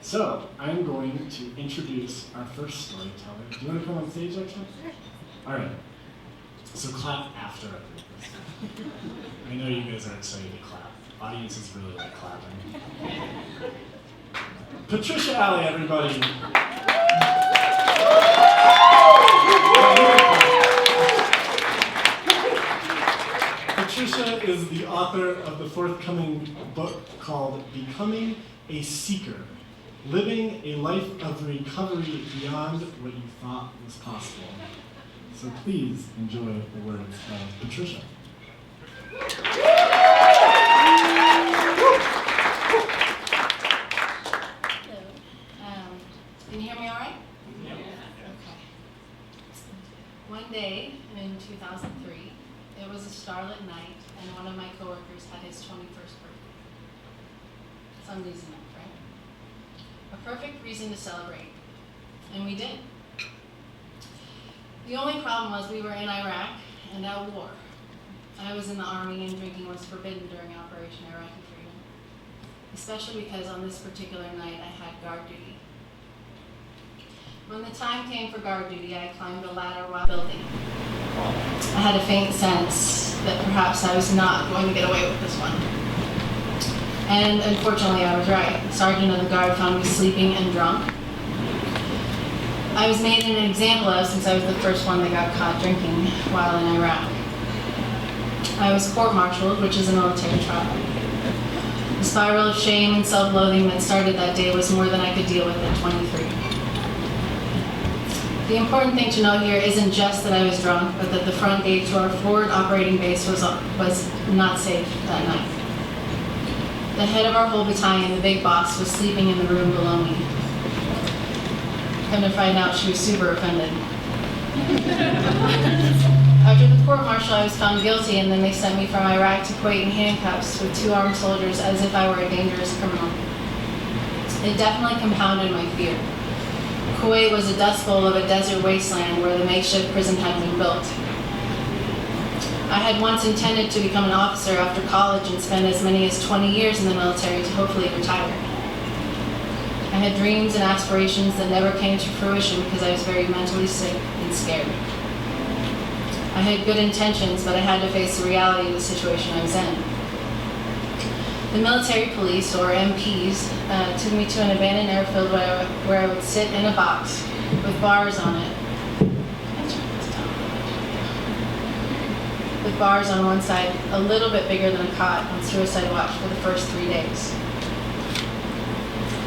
So, I'm going to introduce our first storyteller. Do you want to come on stage, actually? All right. So clap after I read this. I know you guys are excited to clap. Audiences really like clapping. Patricia Alley, everybody. Patricia is the author of the forthcoming book called Becoming a Seeker, Living a Life of Recovery Beyond What You Thought Was Possible. So please enjoy the words of Patricia. Can you hear me all right? Yeah. Okay. One day in 2003, it was a starlit night, and one of my coworkers had his 21st birthday. Sunday's night, right? A perfect reason to celebrate. And we did. The only problem was we were in Iraq and at war. I was in the Army and drinking was forbidden during Operation Iraqi Freedom, especially because on this particular night I had guard duty. When the time came for guard duty, I climbed a ladder while building. I had a faint sense that perhaps I was not going to get away with this one. And unfortunately, I was right. The sergeant of the guard found me sleeping and drunk. I was made an example of since I was the first one that got caught drinking while in Iraq. I was court-martialed, which is a military trial. The spiral of shame and self-loathing that started that day was more than I could deal with at 23. The important thing to note here isn't just that I was drunk, but that the front gate to our forward operating base was not safe that night. The head of our whole battalion, the big boss, was sleeping in the room below me. Come to find out, she was super offended. After the court-martial, I was found guilty, and then they sent me from Iraq to Kuwait in handcuffs with 2 armed soldiers as if I were a dangerous criminal. It definitely compounded my fear. Kuwait was a dust bowl of a desert wasteland where the makeshift prison had been built. I had once intended to become an officer after college and spend as many as 20 years in the military to hopefully retire. I had dreams and aspirations that never came to fruition because I was very mentally sick and scared. I had good intentions, but I had to face the reality of the situation I was in. The military police, or MPs, took me to an abandoned airfield where I would sit in a box with bars on it. With bars on one side, a little bit bigger than a cot, on suicide watch for the first 3 days.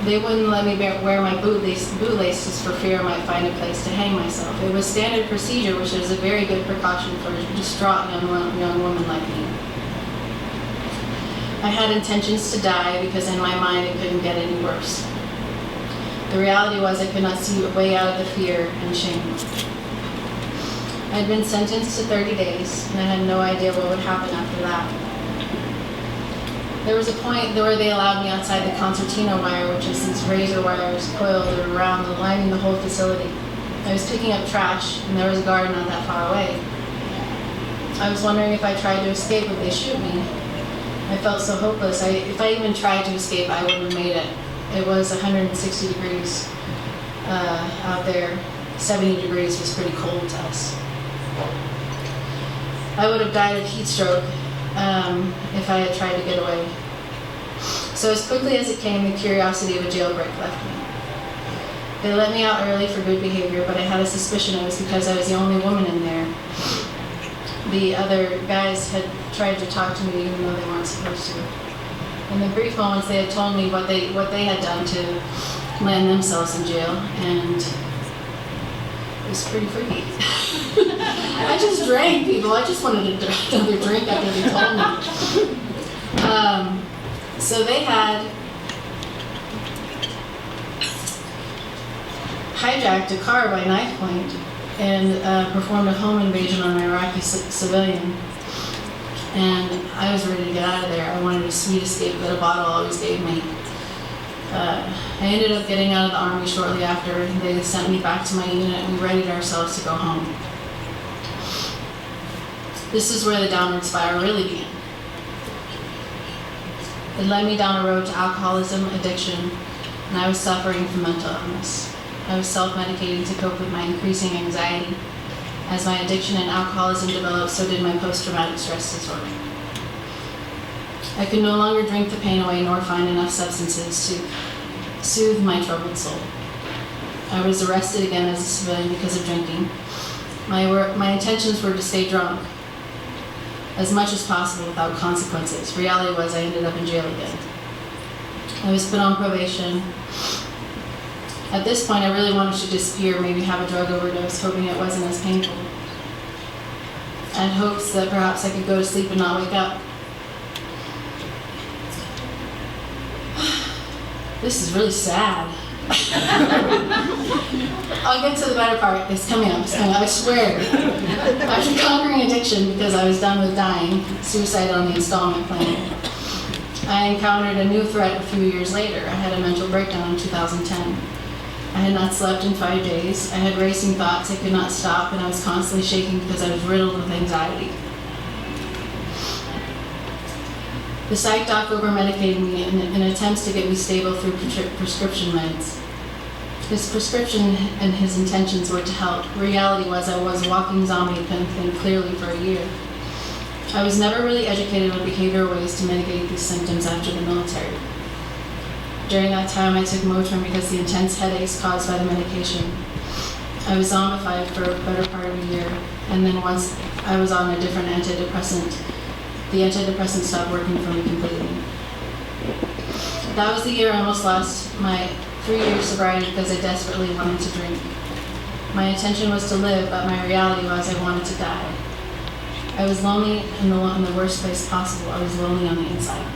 They wouldn't let me wear my bootlaces for fear I might find a place to hang myself. It was standard procedure, which is a very good precaution for a distraught young woman like me. I had intentions to die because in my mind it couldn't get any worse. The reality was I could not see a way out of the fear and shame. I had been sentenced to 30 days, and I had no idea what would happen after that. There was a point where they allowed me outside the concertina wire, which is these razor wires coiled around, lining the whole facility. I was picking up trash, and there was a guard not that far away. I was wondering if I tried to escape, would they shoot me? I felt so hopeless. If I even tried to escape, I wouldn't have made it. It was 160 degrees out there. 70 degrees was pretty cold to us. I would have died of heat stroke if I had tried to get away. So as quickly as it came, the curiosity of a jailbreak left me. They let me out early for good behavior, but I had a suspicion it was because I was the only woman in there. The other guys had tried to talk to me even though they weren't supposed to. In the brief moments, they had told me what they had done to land themselves in jail, and it was pretty freaky. I just drank, people. I just wanted another drink after they told me. So they had hijacked a car by knife point and performed a home invasion on an Iraqi civilian. And I was ready to get out of there. I wanted a sweet escape that a bottle always gave me. I ended up getting out of the Army shortly after. They sent me back to my unit and we readied ourselves to go home. This is where the downward spiral really began. It led me down a road to alcoholism, addiction, and I was suffering from mental illness. I was self-medicating to cope with my increasing anxiety. As my addiction and alcoholism developed, so did my post-traumatic stress disorder. I could no longer drink the pain away nor find enough substances to soothe my troubled soul. I was arrested again as a civilian because of drinking. My intentions were to stay drunk as much as possible without consequences. Reality was I ended up in jail again. I was put on probation. At this point, I really wanted to disappear, maybe have a drug overdose, hoping it wasn't as painful. I had hopes that perhaps I could go to sleep and not wake up. This is really sad. I'll get to the better part. It's coming up, I swear. After conquering addiction because I was done with dying, suicide on the installment plan, I encountered a new threat a few years later. I had a mental breakdown in 2010. I had not slept in 5 days. I had racing thoughts I could not stop, and I was constantly shaking because I was riddled with anxiety. The psych doc over-medicated me in attempts to get me stable through prescription meds. His prescription and his intentions were to help. Reality was I was a walking zombie and couldn't think clearly for a year. I was never really educated on behavioral ways to mitigate these symptoms after the military. During that time, I took Motrin because the intense headaches caused by the medication. I was zombified for a better part of a year, and then once I was on a different antidepressant, the antidepressant stopped working for me completely. That was the year I almost lost my 3-year sobriety because I desperately wanted to drink. My intention was to live, but my reality was I wanted to die. I was lonely in the worst place possible. I was lonely on the inside.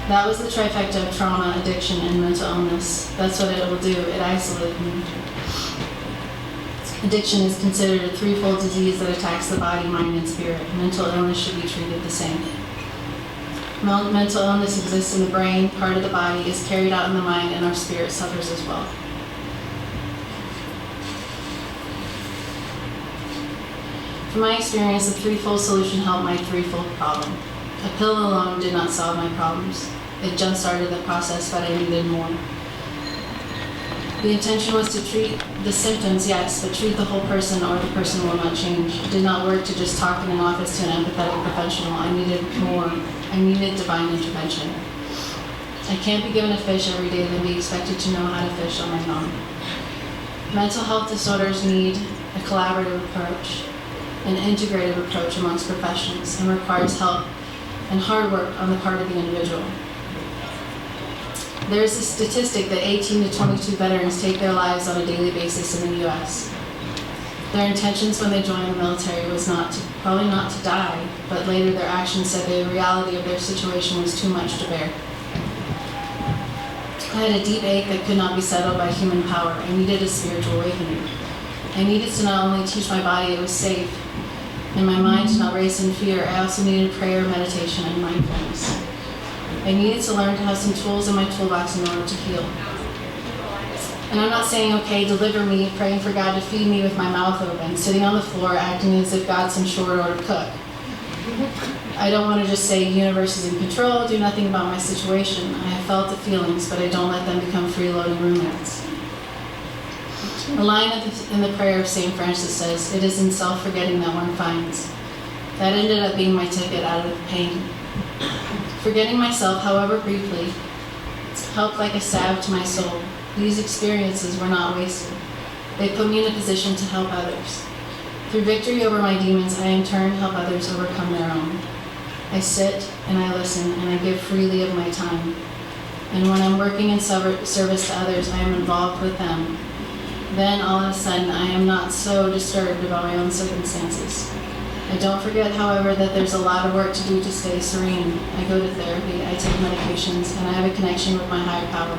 That was the trifecta of trauma, addiction, and mental illness. That's what it will do. It isolated me. Addiction is considered a threefold disease that attacks the body, mind, and spirit. Mental illness should be treated the same. Mental illness exists in the brain, part of the body, is carried out in the mind, and our spirit suffers as well. From my experience, the threefold solution helped my threefold problem. A pill alone did not solve my problems. It jump-started the process, but I needed more. The intention was to treat the symptoms, yes, but treat the whole person or the person will not change. It did not work to just talk in an office to an empathetic professional. I needed more. I needed divine intervention. I can't be given a fish every day and be expected to know how to fish on my own. Mental health disorders need a collaborative approach, an integrative approach amongst professionals, and requires help and hard work on the part of the individual. There is a statistic that 18 to 22 veterans take their lives on a daily basis in the U.S. Their intentions when they joined the military was probably not to die, but later their actions said the reality of their situation was too much to bear. I had a deep ache that could not be settled by human power. I needed a spiritual awakening. I needed to not only teach my body it was safe, and my mind to not race in fear, I also needed prayer, meditation, and mindfulness. I needed to learn to have some tools in my toolbox in order to heal. And I'm not saying, okay, deliver me, praying for God to feed me with my mouth open, sitting on the floor, acting as if God's some short-order cook. I don't want to just say, universe is in control, do nothing about my situation. I have felt the feelings, but I don't let them become freeloading roommates. A line in the prayer of St. Francis says, it is in self-forgetting that one finds. That ended up being my ticket out of the pain. Forgetting myself, however briefly, helped like a salve to my soul. These experiences were not wasted. They put me in a position to help others. Through victory over my demons, I in turn help others overcome their own. I sit and I listen and I give freely of my time. And when I'm working in service to others, I am involved with them. Then all of a sudden, I am not so disturbed about my own circumstances. I don't forget, however, that there's a lot of work to do to stay serene. I go to therapy, I take medications, and I have a connection with my higher power.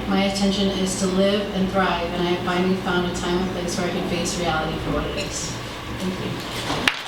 My intention is to live and thrive, and I have finally found a time and place where I can face reality for what it is. Thank you.